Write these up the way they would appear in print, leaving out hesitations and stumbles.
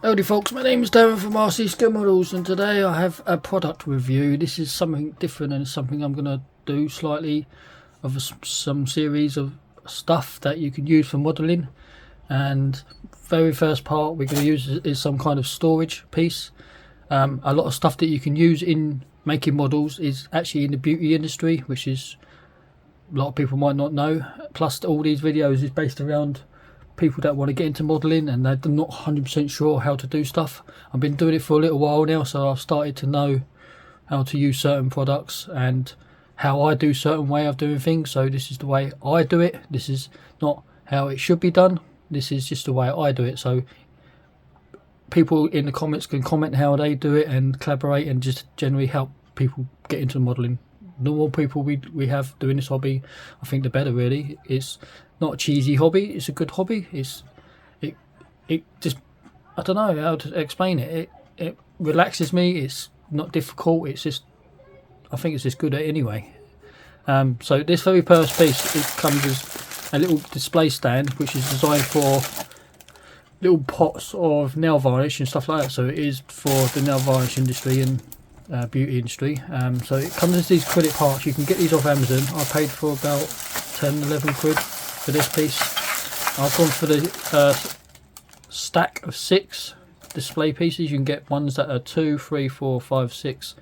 Howdy folks, my name is Darren from RC Skill Models, and today I have a product review. This is something different and something I'm going to do slightly of some series of stuff that you can use for modelling. And very first part we're going to use is some kind of storage piece. A lot of stuff that you can use in making models is actually in the beauty industry, which is a lot of people might not know. Plus all these videos is based around people that want to get into modelling and they're not 100% sure how to do stuff. I've been doing it for a little while now, so I've started to know how to use certain products and how I do certain way of doing things. So this is the way I do it. This is not how it should be done. This is just the way I do it. So people in the comments can comment how they do it and collaborate and just generally help people get into modelling. The more people we have doing this hobby, I think the better really. It's not a cheesy hobby, it's a good hobby. It just, I don't know how to explain it. It relaxes me, it's not difficult, it's just, I think it's just good at it anyway. So this very first piece, it comes as a little display stand which is designed for little pots of nail varnish and stuff like that. So it is for the nail varnish industry and beauty industry. So it comes as these acrylic parts. You can get these off Amazon. I paid for about 10-11 quid for this piece. I've gone for the stack of 6 display pieces. You can get ones that are 2, 3, 4, 5, 6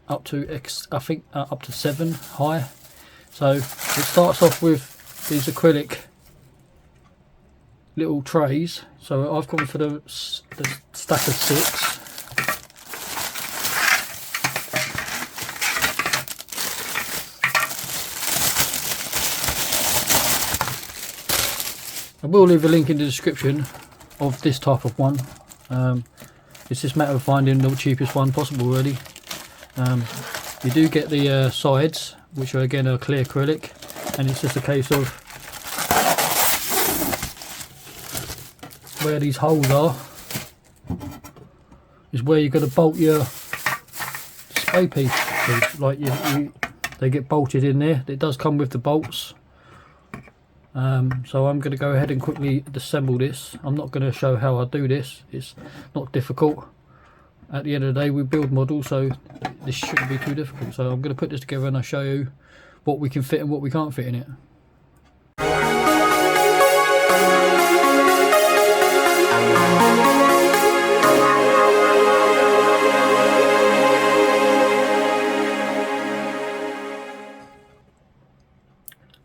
up to I think up to 7 high. So it starts off with these acrylic little trays. So I've gone for the stack of 6. I will leave a link in the description of this type of one. It's just a matter of finding the cheapest one possible really. You do get the sides, which are again a clear acrylic, and it's just a case of where these holes are is where you're going to bolt your display piece. So like they get bolted in there. It does come with the bolts. So I'm going to go ahead and quickly disassemble this. I'm not going to show how I do this. It's not difficult. At the end of the day we build models, so this shouldn't be too difficult. So I'm going to put this together and I'll show you what we can fit and what we can't fit in it.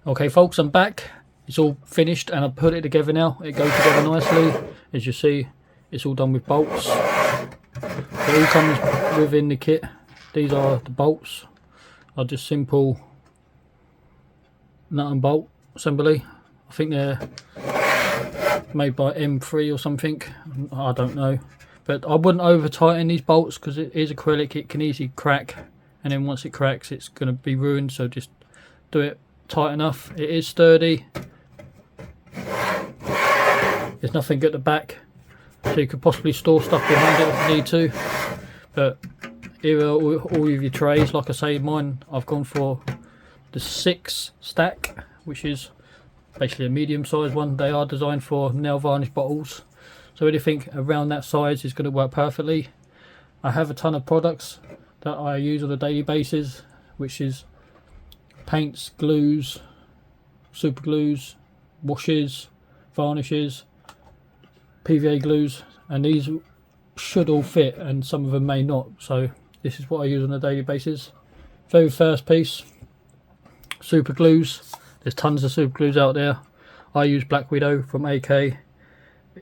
Okay folks, I'm back. It's all finished and I've put it together now. It goes together nicely. As you see, it's all done with bolts. It all comes within the kit. These are the bolts. Are just simple nut and bolt assembly. I think they're made by M3 or something. I don't know. But I wouldn't over tighten these bolts because it is acrylic. It can easily crack. And then once it cracks, it's going to be ruined. So just do it tight enough. It is sturdy. There's nothing at the back, so you could possibly store stuff behind it if you need to. But here are all of your trays. Like I say, mine I've gone for the 6 stack, which is basically a medium sized one. They are designed for nail varnish bottles, so anything around that size is going to work perfectly. I have a ton of products that I use on a daily basis, which is paints, glues, super glues, washes, varnishes, PVA glues, and these should all fit and some of them may not. So this is what I use on a daily basis. Very first piece, super glues. There's tons of super glues out there. I use Black Widow from AK.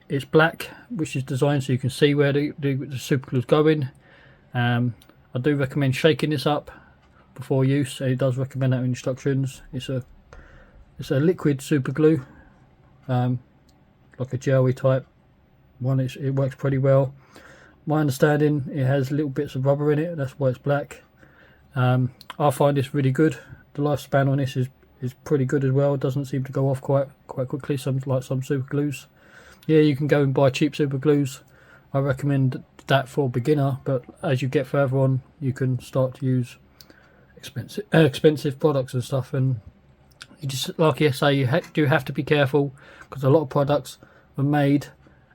It's black, which is designed so you can see where the super glue is going. I do recommend shaking this up before use. It does recommend that in instructions. It's a liquid super glue, like a jelly type one. It works pretty well. My understanding, it has little bits of rubber in it, that's why it's black. I find this really good. The lifespan on this is pretty good as well. It doesn't seem to go off quite quickly, like some super glues. Yeah, you can go and buy cheap super glues. I recommend that for a beginner, but as you get further on you can start to use expensive products and stuff, and you just, like I say, you do have to be careful because a lot of products are made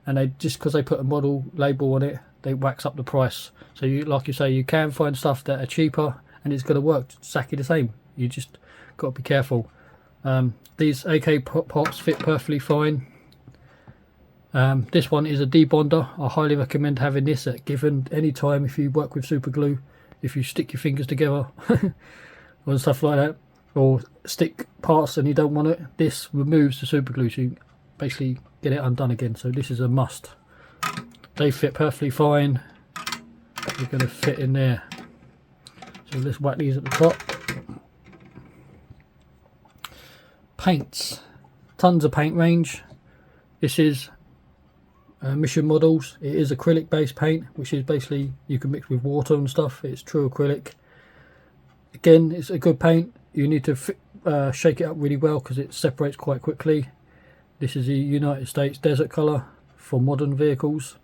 and they just because they put a model label on it, they wax up the price. So you, like you say, you can find stuff that are cheaper and it's going to work exactly the same. You just got to be careful. These AK pots fit perfectly fine. This one is a debonder. I highly recommend having this at given any time if you work with super glue, if you stick your fingers together or stuff like that, or stick parts and you don't want it. This removes the super glue, so you basically get it undone again. So this is a must. They fit perfectly fine. They're going to fit in there. So let's whack these at the top. Paints, tons of paint range. This is Mission Models. It is acrylic based paint, which is basically you can mix with water and stuff. It's true acrylic. Again, it's a good paint. You need to shake it up really well because it separates quite quickly. This is the United States desert colour for modern vehicles.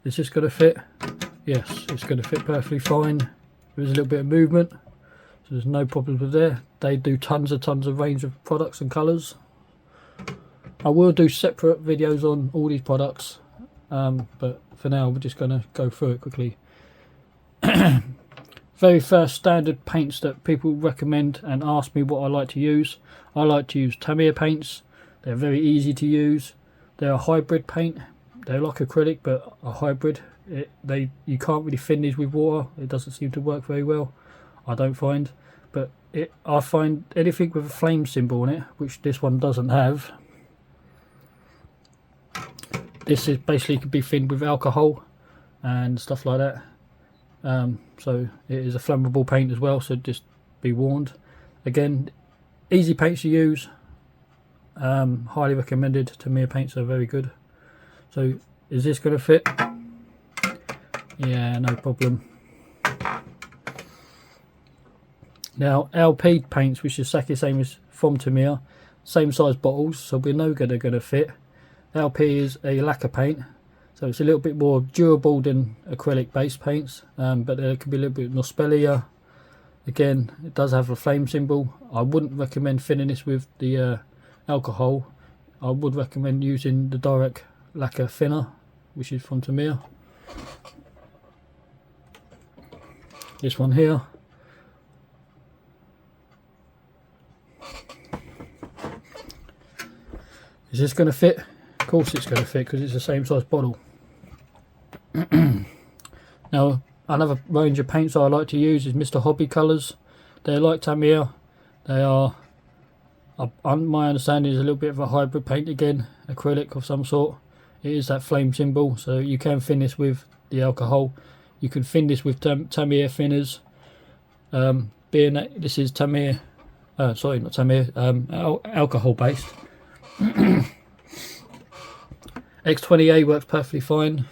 Is this going to fit? Yes, it's going to fit perfectly fine. There's a little bit of movement, so there's no problems with there. They do tons of range of products and colours. I will do separate videos on all these products, but for now we're just going to go through it quickly. Very first standard paints that people recommend and ask me what I like to use. I like to use Tamiya paints. They're very easy to use. They're a hybrid paint. They're like acrylic but a hybrid. You can't really thin these with water. It doesn't seem to work very well, I don't find. But I find anything with a flame symbol on it, which this one doesn't have. This is basically could be thinned with alcohol and stuff like that. So it is a flammable paint as well, so just be warned. Again, easy paints to use. Highly recommended. Tamiya paints are very good. So is this going to fit? Yeah, no problem. Now LP paints, which is exactly the same as from Tamiya, same size bottles, so we know they're going to fit. LP is a lacquer paint, so it's a little bit more durable than acrylic based paints, but there can be a little bit more spellier. Again, it does have a flame symbol. I wouldn't recommend thinning this with the alcohol. I would recommend using the direct lacquer thinner, which is from Tamiya. This one here. Is this going to fit? Of course it's going to fit because it's the same size bottle. Now another range of paints I like to use is Mr. Hobby colours. They're like Tamiya. They are, my understanding, is a little bit of a hybrid paint again, acrylic of some sort. It is that flame symbol, so you can thin this with the alcohol. You can thin this with Tamiya thinners. Being that this is Tamiya, sorry, not Tamiya, alcohol based. X20A works perfectly fine.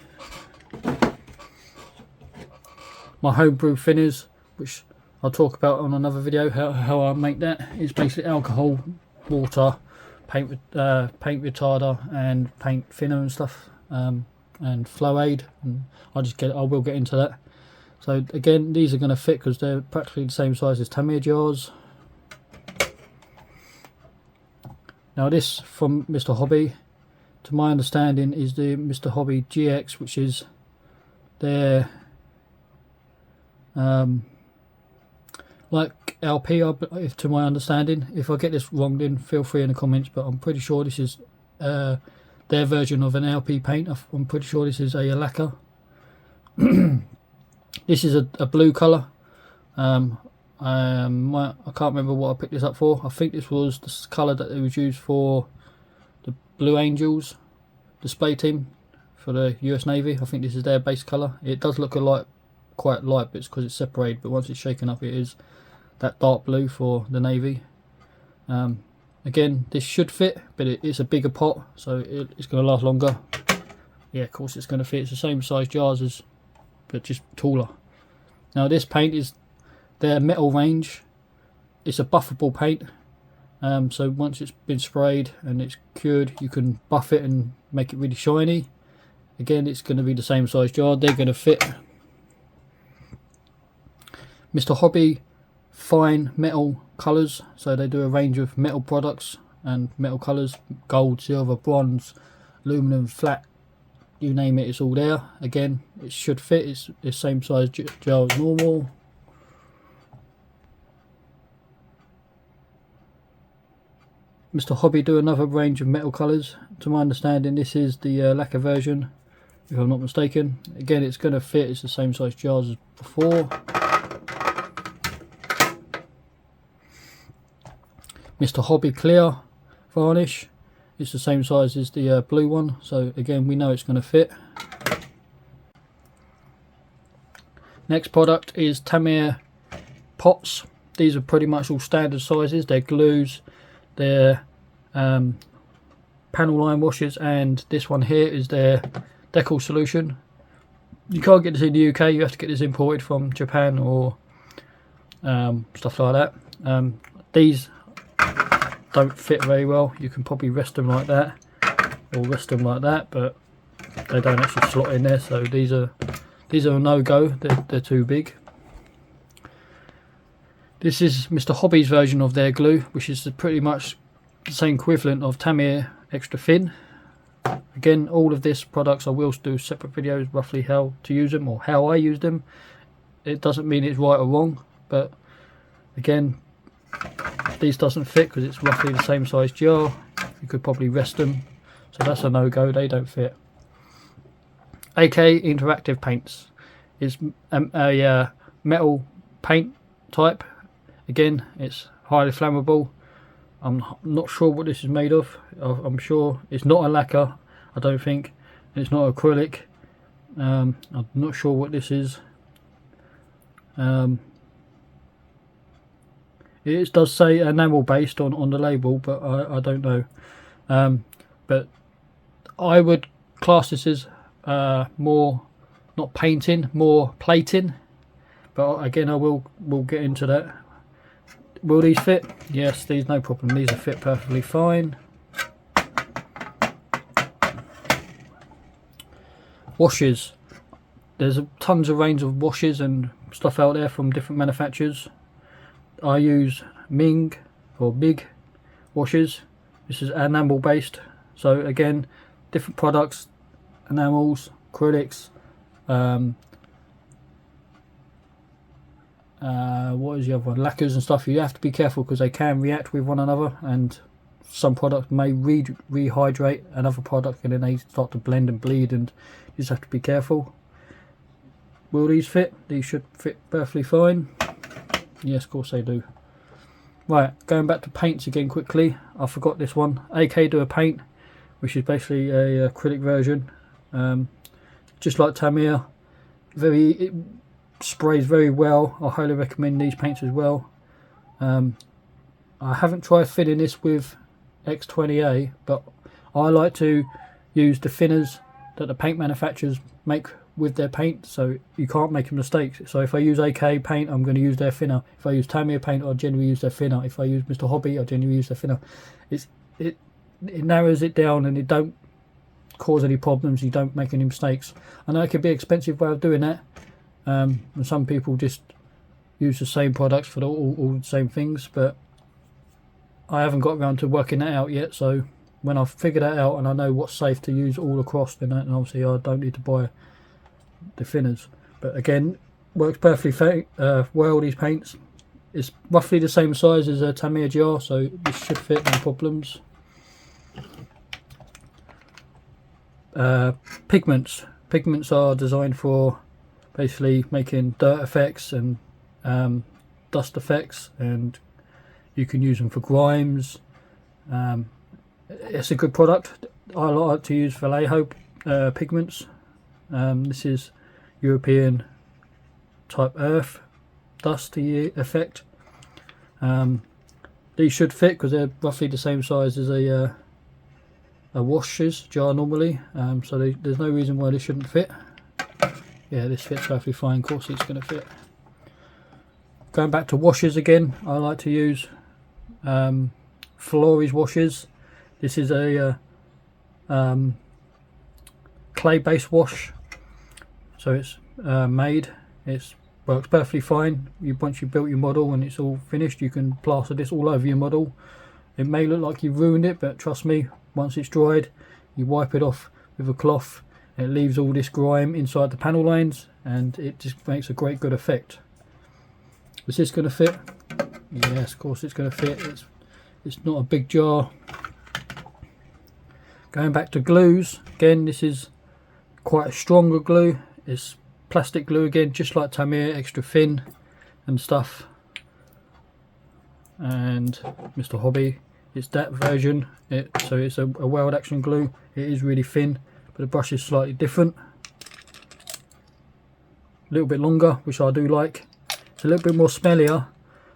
My homebrew thinners, which I'll talk about on another video, how I make that, is basically alcohol, water, paint retarder and paint thinner and stuff, and flow aid, and I will get into that. So again, these are going to fit because they're practically the same size as Tamiya jars. Now this from Mr. Hobby, to my understanding, is the Mr. Hobby GX, which is their like LP, if to my understanding. If I get this wrong, then feel free in the comments, but I'm pretty sure this is their version of an LP paint. I'm pretty sure this is a lacquer. This is a blue colour. I can't remember what I picked this up for. I think this was the colour that it was used for the Blue Angels display team for the US Navy. I think this is their base colour. It does look quite light, but it's because it's separated, but once it's shaken up it is that dark blue for the Navy. Again, this should fit, but it's a bigger pot, so it's going to last longer. Yeah, of course it's going to fit. It's the same size jars as, but just taller. Now this paint is their metal range. It's a buffable paint, so once it's been sprayed and it's cured, you can buff it and make it really shiny. Again, it's going to be the same size jar. They're going to fit. Mr. Hobby fine metal colours, so they do a range of metal products and metal colours: gold, silver, bronze, aluminum, flat, you name it, it's all there. Again, it should fit. It's the same size jar as normal. Mr. Hobby do another range of metal colours. To my understanding, this is the lacquer version, if I'm not mistaken. Again, it's going to fit. It's the same size jars as before. Mr. Hobby clear varnish. It's the same size as the blue one, so again we know it's going to fit. Next product is Tamiya pots. These are pretty much all standard sizes. They're glues, they're panel line washers, and this one here is their decal solution. You can't get this in the UK, you have to get this imported from Japan or stuff like that. These don't fit very well. You can probably rest them like that or rest them like that, but they don't actually slot in there, so these are a no-go. They're too big. This is Mr. Hobby's version of their glue, which is pretty much the same equivalent of Tamiya extra thin. Again, all of these products I will do separate videos roughly how to use them or how I use them. It doesn't mean it's right or wrong, but again, these doesn't fit because it's roughly the same size jar. You could probably rest them, so that's a no-go. They don't fit. AK interactive paints is a metal paint type. Again, it's highly flammable. I'm not sure what this is made of. I'm sure it's not a lacquer, I don't think. It's not acrylic. I'm not sure what this is. It does say enamel based on the label, but I don't know. But I would class this as more, not painting, more plating. But again, we'll get into that. Will these fit? Yes, these no problem. These will fit perfectly fine. Washes. There's tons of range of washes and stuff out there from different manufacturers. I use Ming or Big washes. This is enamel based, so again, different products, enamels, acrylics, what is the other one, lacquers and stuff. You have to be careful because they can react with one another, and some products may rehydrate another product and then they start to blend and bleed, and you just have to be careful. Will these fit? These should fit perfectly fine. Yes, of course they do. Right, going back to paints again quickly. I forgot this one. AK do a paint, which is basically a acrylic version. Just like Tamiya. It sprays very well. I highly recommend these paints as well. I haven't tried filling this with X20A, but I like to use the thinners that the paint manufacturers make with their paint, so you can't make mistakes. So if I use AK paint, I'm going to use their thinner. If I use Tamiya paint, I generally use their thinner. If I use Mr. Hobby, I generally use their thinner. It narrows it down and it don't cause any problems. You don't make any mistakes. I know it could be an expensive way of doing that, and some people just use the same products for all the same things, but I haven't got around to working that out yet. So when I've figured that out and I know what's safe to use all across, then obviously I don't need to buy the thinners. But again, works perfectly well, these paints. It's roughly the same size as a Tamiya jar, so this should fit, no problems. Pigments are designed for basically making dirt effects and dust effects, and you can use them for grimes. It's a good product. I like to use Vallejo pigments. This is European type earth dusty effect. These should fit because they're roughly the same size as a washes jar normally, so there's no reason why this shouldn't fit. Yeah, this fits perfectly fine. Of course it's going to fit. Going back to washes again, I like to use Flores washes. This is a clay based wash, so it's it works perfectly fine. Once you've built your model and it's all finished, you can plaster this all over your model. It may look like you've ruined it, but trust me, once it's dried, you wipe it off with a cloth, and it leaves all this grime inside the panel lines, and it just makes a great good effect. Is this going to fit? Yes, of course it's going to fit. It's not a big jar. Going back to glues, again, this is quite a stronger glue. It's plastic glue again, just like Tamiya, extra thin and stuff. And Mr. Hobby, it's that version. So it's a weld action glue. It is really thin, but the brush is slightly different. A little bit longer, which I do like. It's a little bit more smellier,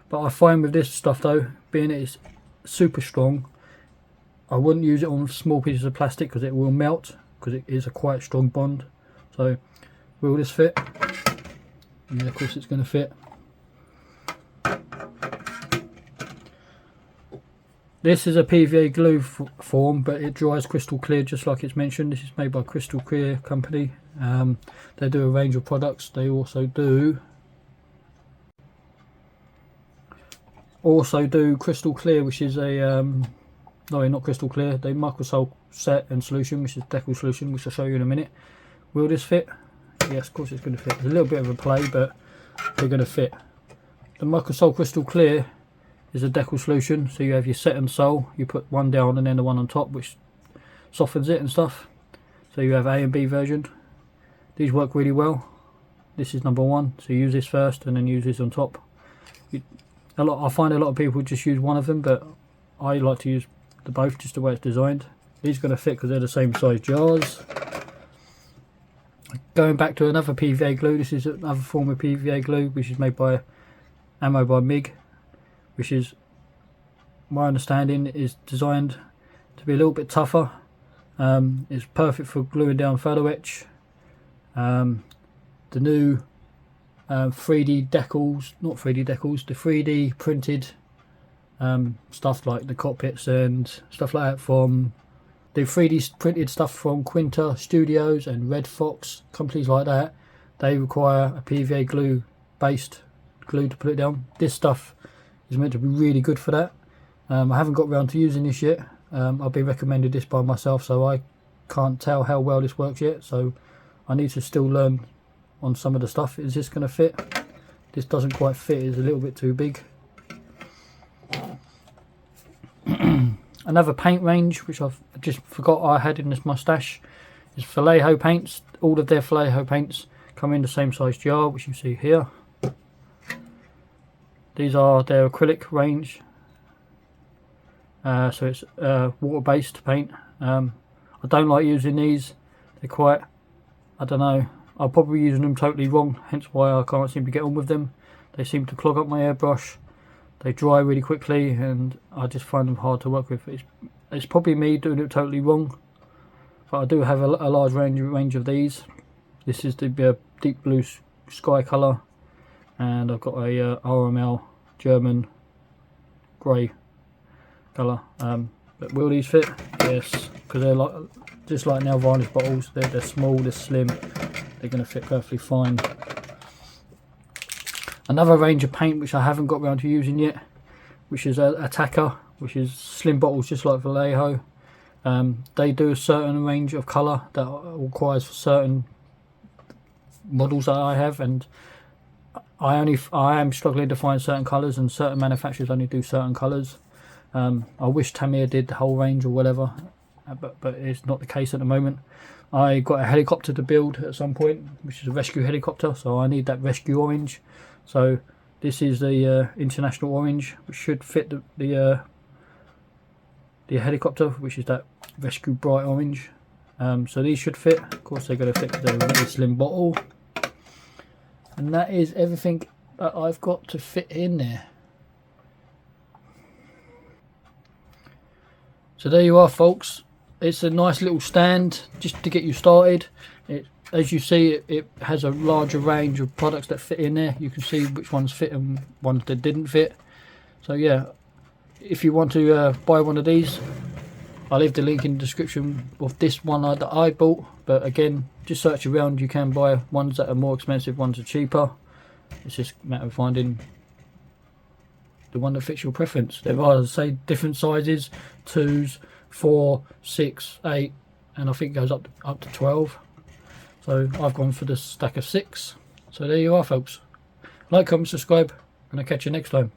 but I find with this stuff though, being it's super strong, I wouldn't use it on small pieces of plastic because it will melt, because it is a quite strong bond. So will this fit? Yeah, of course it's going to fit. This is a PVA glue form, but it dries crystal clear, just like it's mentioned. This is made by Crystal Clear Company. They do a range of products. They also do Crystal Clear, which is a no, not Crystal Clear, the Microsol set and solution, which is decal solution, which I'll show you in a minute. Will this fit? Yes, of course it's going to fit. There's a little bit of a play, but they're going to fit. The Microsol Crystal Clear is a decal solution, so you have your set and sole, you put one down and then the one on top, which softens it and stuff. So you have A and B version. These work really well. This is number one, so use this first and then use this on top. I find a lot of people just use one of them, but I like to use the both, just the way it's designed. These are going to fit because they're the same size jars. Going back to another PVA glue, this is another form of PVA glue, which is made by Ammo by MIG, which is, my understanding, is designed to be a little bit tougher. It's perfect for gluing down photo etch. The new 3D decals, not 3D decals, the 3D printed stuff like the cockpits and stuff like that, from the 3D printed stuff from Quinta Studios and Red Fox, companies like that, they require a PVA glue based glue to put it down. This stuff is meant to be really good for that. I haven't got around to using this yet. I've been recommended this by myself, so I can't tell how well this works yet, so I need to still learn on some of the stuff. Is this going to fit? This doesn't quite fit, it's a little bit too big. Another paint range which I've just forgot I had in this mustache is Vallejo paints. All of their Vallejo paints come in the same size jar, which you see here. These are their acrylic range, so it's water-based paint. I don't like using these. They're quite, I don't know, I'll probably be using them totally wrong, hence why I can't seem to get on with them. They seem to clog up my airbrush. They dry really quickly, and I just find them hard to work with. It's probably me doing it totally wrong, but I do have a large range of these. This is the deep blue sky colour, and I've got a RML German grey colour. But will these fit? Yes, because they're like, just like nail varnish bottles. They're small, they're slim. They're going to fit perfectly fine. Another range of paint which I haven't got around to using yet, which is Attacker, which is slim bottles just like Vallejo. They do a certain range of colour that requires for certain models that I have, and I am struggling to find certain colours, and certain manufacturers only do certain colours. I wish Tamiya did the whole range or whatever, but it's not the case at the moment. I got a helicopter to build at some point, which is a rescue helicopter, so I need that rescue orange. So this is the international orange, which should fit the helicopter, which is that rescue bright orange. So these should fit. Of course they're going to fit because they're a really slim bottle. And that is everything that I've got to fit in there. So there you are, folks. It's a nice little stand just to get you started. As you see, it has a larger range of products that fit in there. You can see which ones fit and ones that didn't fit. So yeah, if you want to buy one of these, I'll leave the link in the description of this one that I bought. But again, just search around. You can buy ones that are more expensive, ones are cheaper. It's just a matter of finding the one that fits your preference. There are, say, different sizes: 2s, 4, 6, 8, and I think it goes up to 12. So I've gone for the stack of 6. So there you are, folks. Like, comment, subscribe, and I'll catch you next time.